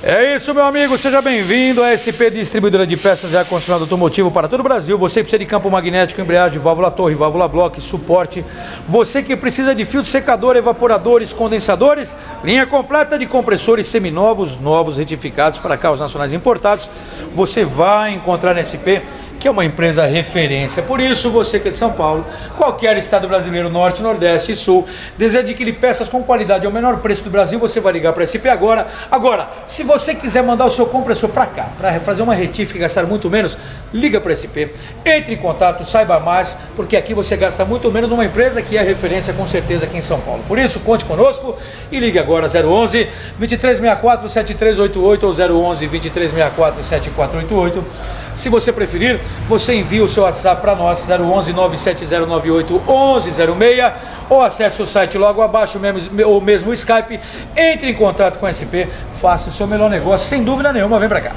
É isso, meu amigo, seja bem-vindo à SP Distribuidora de Peças e Ar-Condicionado Automotivo para todo o Brasil. Você que precisa de campo magnético, embreagem, válvula torre, válvula bloco, suporte. Você que precisa de filtro secador, evaporadores, condensadores, linha completa de compressores seminovos, novos, retificados para carros nacionais importados. Você vai encontrar na SP, que é uma empresa referência. Por isso, você que é de São Paulo, qualquer estado brasileiro, norte, nordeste e sul, deseja adquirir peças com qualidade ao menor preço do Brasil, você vai ligar para a SP agora. Agora, se você quiser mandar o seu compressor para cá, para fazer uma retífica e gastar muito menos, liga para a SP, entre em contato, saiba mais, porque aqui você gasta muito menos numa empresa que é referência com certeza aqui em São Paulo. Por isso, conte conosco e ligue agora 011 2364 7388 ou 011 2364 7488. Se você preferir, você envia o seu WhatsApp para nós, 011 97098 1106, ou acesse o site logo abaixo, ou mesmo o Skype, entre em contato com a SP, faça o seu melhor negócio, sem dúvida nenhuma, vem para cá.